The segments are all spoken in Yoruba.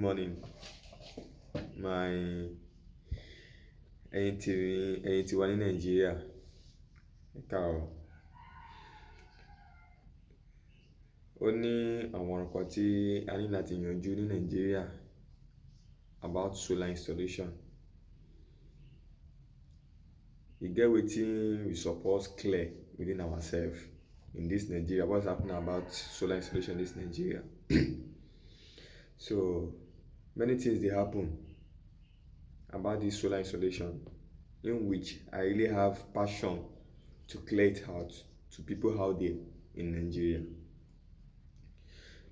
morning, my ẹ̀yin tí wà ní Nàìjíríà. Ẹ káàárọ̀. Ó ní àwọn nǹkan tí a ní láti yanjú ní Nàìjíríà about solar installation. E get wetin we suppose clear within ourselves in this Nigeria. What's happening about solar installation in this Nigeria? So many things dey happen about this solar installation, in which I really have passion to clear it out to people out there in Nigeria.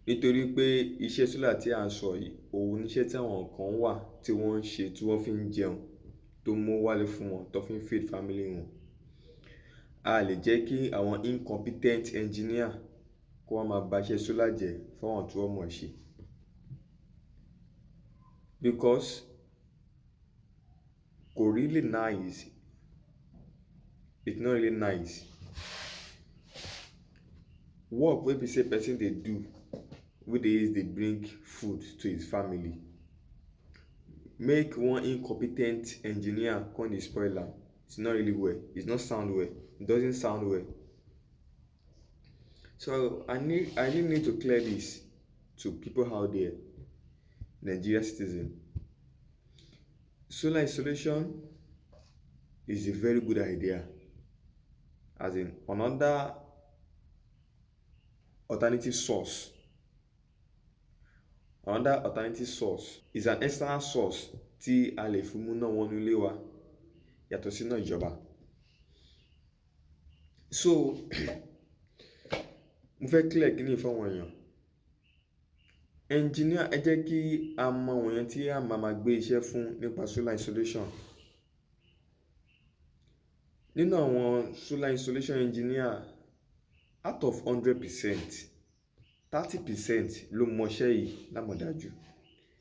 Nítorí pé iṣẹ́ solar tí à ń sọ yìí, òun níṣẹ́ tí àwọn kan wà tí wọ́n ń ṣe tí wọ́n fi ń jẹun, tó mú wálé fún wọn, tó fi ń feed family wọn. A lè jẹ́ kí àwọn incompetent engineer kó wá máa ba iṣẹ́ solar jẹ́ fún àwọn tí wọ́n mọ̀ ṣe. Because kò really nice. It's not really nice. Work wey be say person dey do, wey dey use dey bring food to his family, make one incompetent engineer come dey spoil am. It's not really well. It's not sound well. It doesn't sound well. So I really need to clear this to people out there, Nigeria citizen. Solar installation is a very good idea. As in, another alternative source is an external source tí a lè fi múná wọnú ilé wa yàtọ̀ sí iná ìjọba. So mo fẹ́ clear kíní fún àwọn èèyàn. Engineer, ẹ jẹ́ kí a mọ àwọn èèyàn tí a máa gbé iṣẹ́ fún nípa solar installation. Nínú àwọn solar installation engineer, out of 100%, 30% ló mọṣẹ́ yìí lámọ̀dájú.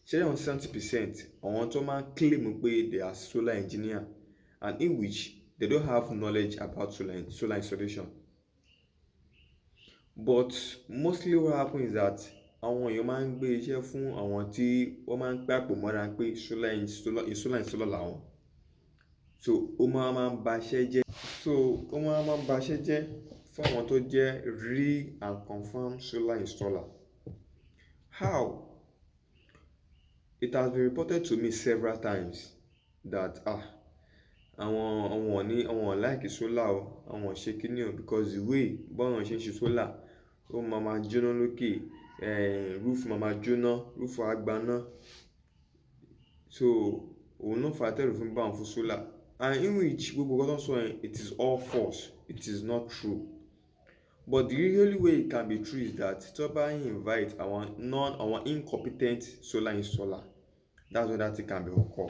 Ṣé àwọn 70% àwọn tó máa ń claim pé they are solar engineer, and in which they don't have knowledge about solar installation. But mostly what happens is that àwọn èèyàn máa ń gbé iṣẹ́ fún àwọn tí wọ́n máa ń pàpò mọ́ra pé solar installer làwọn. So ó máa ń ba iṣẹ́ jẹ́. Fún àwọn tó jẹ́ real and confirmed solar installer. How? It has been reported to me several times that àwọn like solar o, àwọn ṣe kíní o, because the way bọ́n ṣe ń ṣe solar, ó máa jóná lókè, roof máa jóná, roof á gbaná. So òun náà fà tẹ́lẹ̀ fún bá wọn fún solar. And in which gbogbo nǹkan tó ń sọ yẹn, it is all false. It is not true. But the only way it can be true is that tó bá invite àwọn incompetent solar installer, that's when that thing can be occur.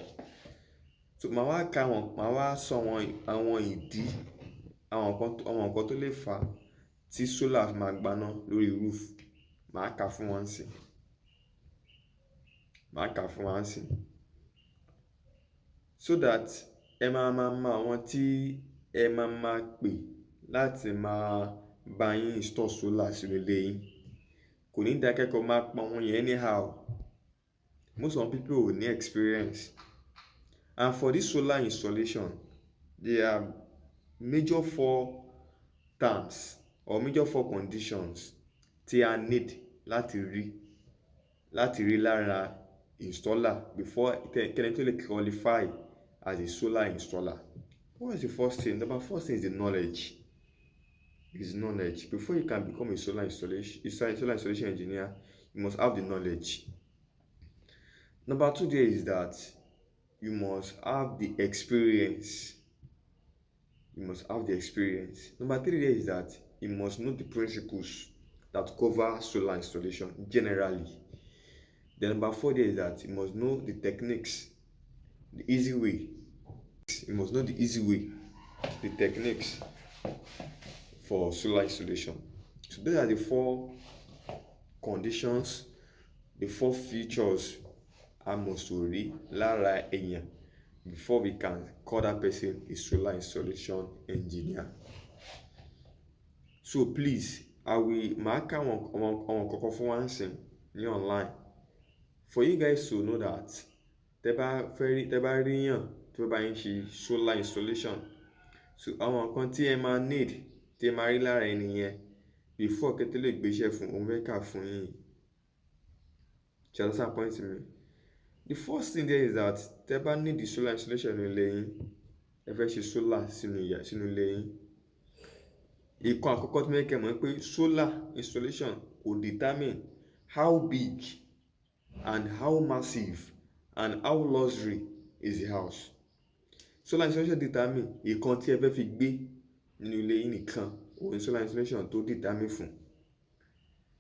So màá wá sọ àwọn ìdí, àwọn nǹkan tó lè fà tí solar máa gbaná lórí roof. Màá kà fún wọn sí. So that ẹ máa mọ àwọn tí ẹ máa pè láti máa bá yín install solar sínú ilé yín. Kò ní dá kẹ́kọ̀ọ́ máa pọn wọn yẹn anyhow. Most of people will need experience. And for this solar installation, there are major 4 terms or major 4 conditions tí a need láti rí lára installer before kẹ́ni tó lè qualify as a solar installer. What is the first thing? The first thing is the knowledge. Before you can become a solar installation engineer, you must have the knowledge. Number 2 there is that you must have the experience. Number 3 there is that you must know the principles that cover solar installation generally. Then number 4 there is that you must know the techniques, the easy way. The techniques for solar installation. So those are the 4 conditions, the 4 features I must rí lára èèyàn before we can call that person a solar installation engineer. So please, màá ká àwọn kọ̀ọ̀kan fún wa nsìn ní online for you guys to know that tẹ́ bá rí yàn tó bá yín ṣe solar installation, so àwọn nǹkan tí ẹ máa need tí ẹ máa rí lára ẹni yẹn before kẹ́ tó lè gbéṣẹ́ fún òun fẹ́ kà fún yín. Ṣé understand point mi? The first thing there is that tẹ́ bá need the solar installation nínú ilé yín, ẹ fẹ́ ṣe solar sínú ilé yín. Ìkan àkọ́kọ́ tí mo kẹ́ mọ̀ pé solar installation kò determine how big and how massive and how luxury is the house. Solar installation determine ìkan tí ẹ fẹ́ fi gbé nínú ilé yín nìkan, òun solar installation tó determine fún.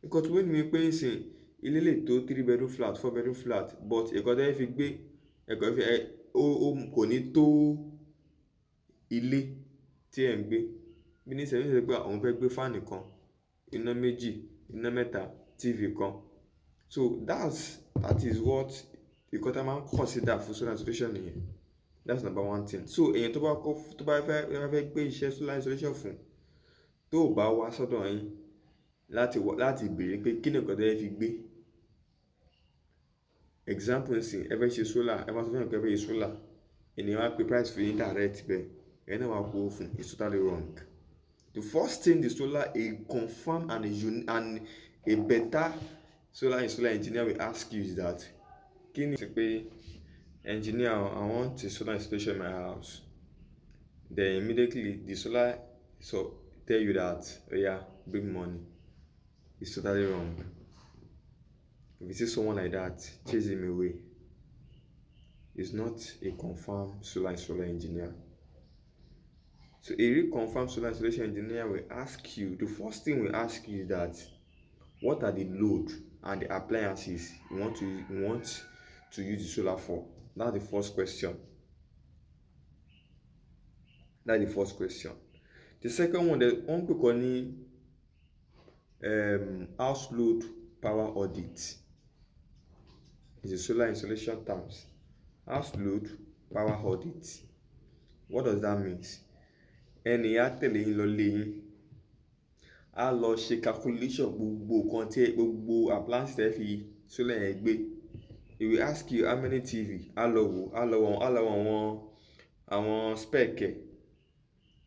Nǹkan tó wé ní mi pé ń sìn ilé lè tó 3 bedroom flat 4 bedroom flat, but ìkan tẹ́ fi gbé kò ní tó ilé tí ẹ̀ ń gbé. Bí ní sẹ́yìn ṣe pé àwọn fẹ́ gbé fan kan, iná méjì, iná mẹ́ta, TV kan. So that is what ìkan tá máa ń consider for solar installation nìyẹn. That's number one thing. So èyàn tó bá fẹ́ gbé iṣẹ́ solar installation fún, tó bá wá sọ́dọ̀ yín láti béèrè pé kí ni nǹkan tẹ́ fi gbé. Example nsìn ẹ fẹ́ ṣe solar, ẹ máa sọ fún ẹ pé ẹ fẹ́ ṣe solar, ènìyàn wá pé price fún yín direct bẹ́ẹ̀, ẹ̀ náà wá kó fún, it's totally wrong. The first thing the solar a confirm and a better solar installer engineer will ask you is that kí ni pé engineer, I want a solar installation in my house. Then immediately the solar tell you that, oh yeah, bring money. It's totally wrong. If you see someone like that, chase him away. He's not a confirmed solar installer engineer. So a real confirmed solar installation engineer will ask you, the first thing will ask you is that what are the load and the appliances you want to use the solar for. That's the first question. That's the first question. The second one, the one we call house load power audit. Is the solar installation terms. House load power audit. What does that mean? Ẹni á tẹ̀lé yín lọ lé yín, á lọ ṣe calculation gbogbo appliance tẹ́ fi solar yẹn gbé. He will ask you how many TV, á lọ wò àwọn spec ẹ̀,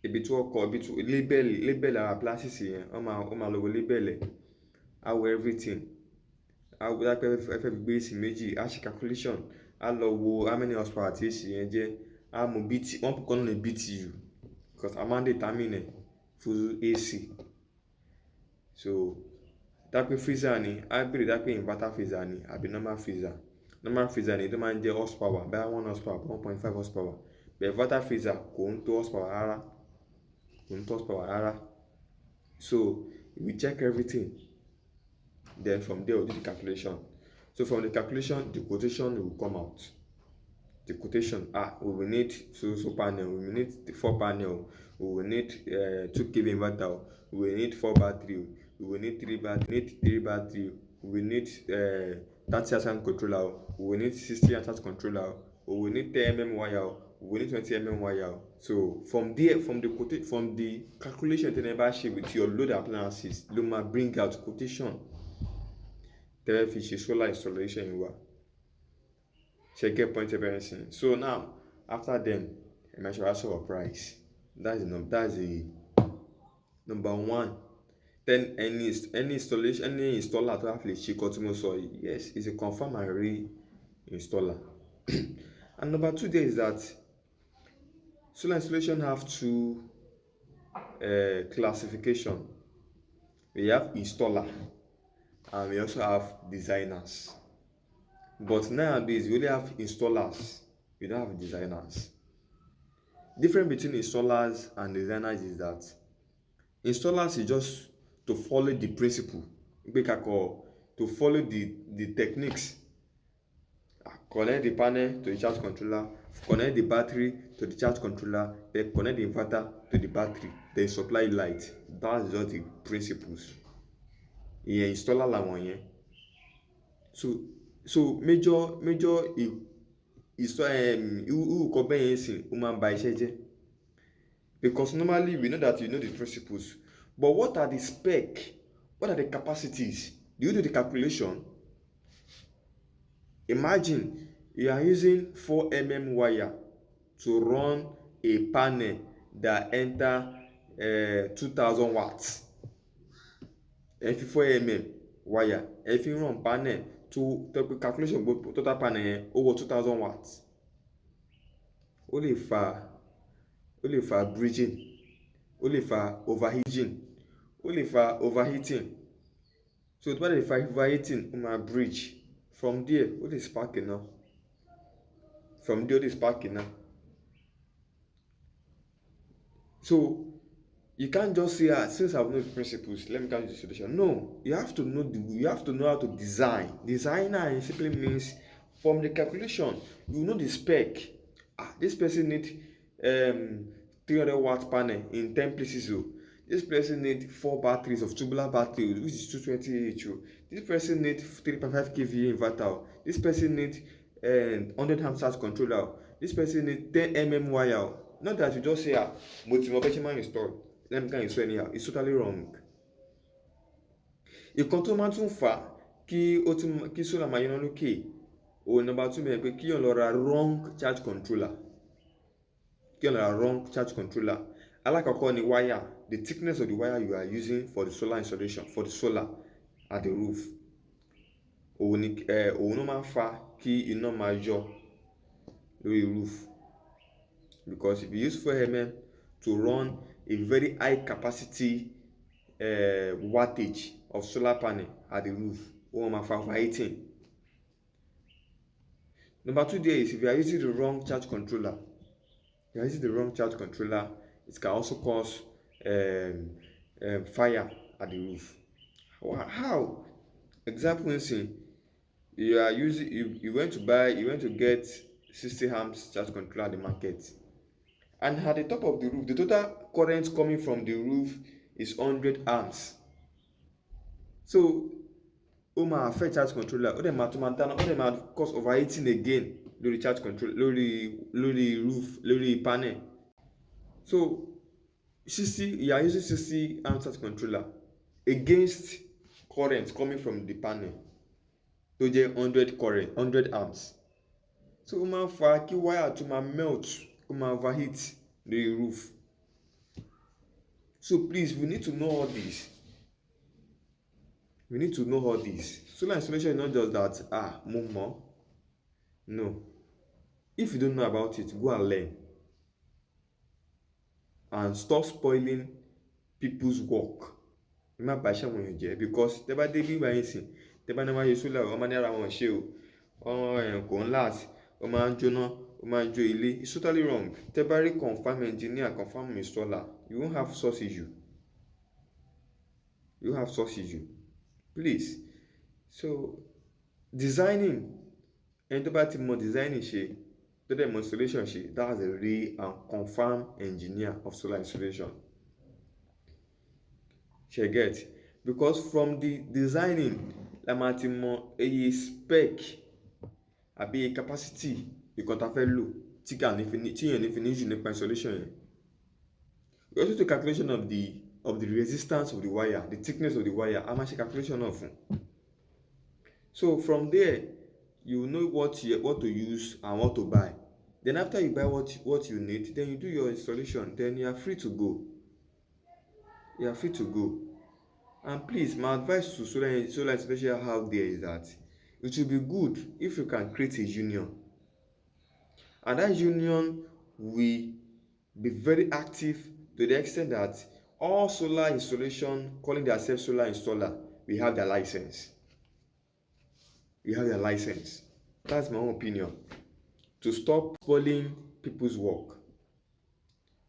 ibi tí wọ́n kọ, ibi tí label àwọn appliances yẹn, ó máa lọ wo label ẹ̀, á wo everything. Á wo dápẹ́ ẹ fẹ́ gbé AC méjì, á ṣe calculation, á lọ wo how many horsepower tí AC yẹn jẹ́, á mú BT, wọ́n kọ́ ní BTU because a máa ń determine full AC. So dápẹ́ freezer ni, á bèrè dápẹ́ inverter freezer ni àbí normal freezer. Normal freezer ni tó máa ń jẹ́ horsepower, bẹ́ẹ̀ 1 horsepower, 1.5 horsepower. But inverter freezer kò ń tó horsepower rárá. So we check everything. Then from there we'll do the calculation. So from the calculation, the quotation will come out. The quotation, we will need so panel, we will need 4 panel, we will need 2 kV inverter, we will need 4 battery, we will need 3 battery, we will need 30 amp controller, we will need 60 amp controller, we will need 10 mm wire, we will need 20 mm wire. So from there, from the calculation that you share with your load appliances, you might bring out quotation. Tell you solar installation you are. Check get point everything. So now after then, I measure also a price. That's the number one. Then any installation, any installer to have a check yes, it's a confirm and re-installer. And number 2 there is that solar installation have 2 classification. We have installer and we also have designers. But nowadays we only have installers, we don't have designers. Difference between installers and designers is that installers is just to follow the principle, to follow the techniques. Connect the panel to the charge controller, connect the battery to the charge controller, then connect the inverter to the battery, then supply light. That's just the principles. Yeah, installer làwọn yẹn. So major kọ bẹ́ẹ̀ yẹn sìn ó máa ń ba iṣẹ́ jẹ́, because normally we know that you know the principles, but what are the spec, what are the capacities? Do you do the calculation? Imagine you are using 4 mm wire to run a panel that enter 2000 watts. Ẹ fi 4 mm wire ẹ fi run panel tó pé calculation gbogbo total panel yẹn ó wọ 2000 watts. Ó lè fa bridging, ó lè fa overheating, ó lè fa overheating. So tó bá lè fa overheating ó máa bridge. From there ó lè spark iná. From there ó lè spark iná. So you can't just say, since I've known the principles, let me come to the solution. No, you have to know how to design. Designer simply means from the calculation, you know the spec. This person need 300 watt panel in 10 places. This person need 4 batteries of tubular battery, which is 220 Ah. This person need 3.5 kVA inverter. This person need 100 amp charge controller. This person need 10 mm wire. Not that you just say, motivational install. Let me install anyhow. It's totally wrong. Ìkan tó máa tún fà kí solar máa yíná lókè, òun number 2 mẹ́rin pé kí yàn lọ ra wrong charge controller. Alákọ̀ọ́kọ́ ni wire, the thickness of the wire you are using for the solar installation, for the solar at the roof. Òun ló máa ń fà kí iná máa yọ lórí roof. Because if you use 4 mm to run a very high capacity wattage of solar panel at the roof, ó máa fa overheating. Number 2 there is, if you are using the wrong charge controller, it can also cause fire at the roof. How? Example insane, you went to get 60 amps charge controller at the market, and at the top of the roof, the total current coming from the roof is 100 amps. So ó máa affect charge controller, ó dẹ̀ máa tún máa dáná, ó dẹ̀ máa cause overheating again lórí charge controller, lórí roof, lórí panel. So you are using 60 amp charge controller against current coming from the panel tó jẹ́ 100 amps. So ó máa fa kí wire tó máa melt, ó máa overheat the roof. So please, we need to know all this. Solar installation is not just that, more. No. If you don't know about it, go and learn. And stop spoiling people's work. Má bà iṣẹ́ wọn jẹ́, because tẹ́ bá dé bí báyìí sìn, tẹ́ bá ní wọ́n ṣe solar, wọ́n máa ní ara wọn ṣe o. Kò ń last, wọ́n máa ń jóná, wọ́n máa ń jó ilé. It's totally wrong. Tẹ́ bá rí confirm engineer, confirm installer, you won't have source issue. Please. So designing, ẹni tó bá ti mọ designing ṣe, tó dẹ̀ mọ installation ṣe, that's a real and confirmed engineer of solar installation. Ṣé get? Because from the designing, la máa ti mọ eye spec àbí capacity ìkan tá fẹ́ lò tí yẹn ní fi ní jù nípa installation yẹn. We also do calculation of the resistance of the wire, the thickness of the wire. A máa ṣe calculation náà fún. So from there, you know what to use and what to buy. Then after you buy what you need, then you do your installation. Then you are free to go. And please, my advice to solar installation out there is that it will be good if you can create a union. And that union will be very active to the extent that all solar installation calling themselves solar installer, we have their license. That's my own opinion. To stop spoiling people's work.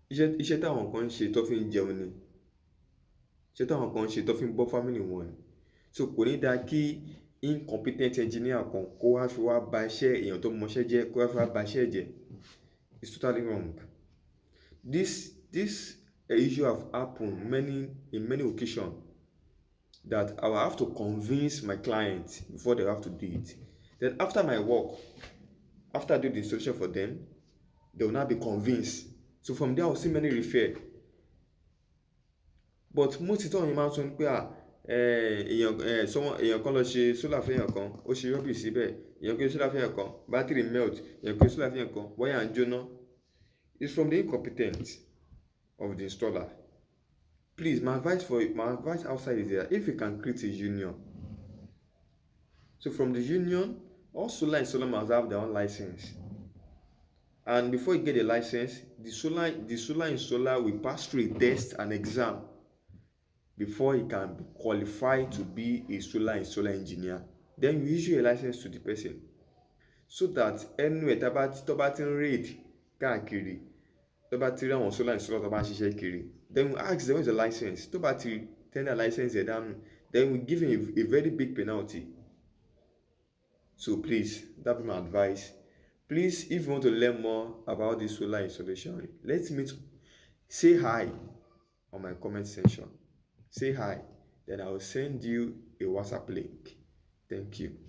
Iṣẹ́ táwọn kan ń ṣe tó fi ń jẹun ni. Iṣẹ́ táwọn kan ń ṣe tó fi ń bọ́ family wọn ni. So kò ní dáa kí incompetent engineer kan kó wá fi wá ba iṣẹ́ èèyàn tó mọṣẹ́ jẹ́, kó wá fi wá ba iṣẹ́ jẹ́. It's totally wrong. This issue have happened in many occasions, that I will have to convince my client before they have to do it. Then after my work, after I do the installation for them, they will not be convinced. So from there I will see many refer. But most of the time you máa sọ pé èèyàn kan lọ ṣe solar fún èèyàn kan, ó ṣe rubbish síbẹ̀, èèyàn pé solar fẹ́yàn kan, battery melt, èèyàn pé solar fẹ́yàn kan, wire ń jóná. It's from the incompetence of the installer. Please, my advice outside is that if you can create a union, so from the union, all solar installers must have their own license. And before you get a license, the solar installer will pass through a test and exam before he can be qualified to be a solar installer engineer. Then you issue a license to the person, so that anywhere tó bá ti ń raid káàkiri, tó bá ti rí àwọn solar installer tó bá ń ṣiṣẹ́ kiri, then we ask them where's the license. Tó bá ti tender license ẹ̀ dànù, then we give him a very big penalty. So please, that be my advice. Please, if you want to learn more about this solar installation, let's meet. Say hi on my comment section. Say hi, then I will send you a WhatsApp link. Thank you.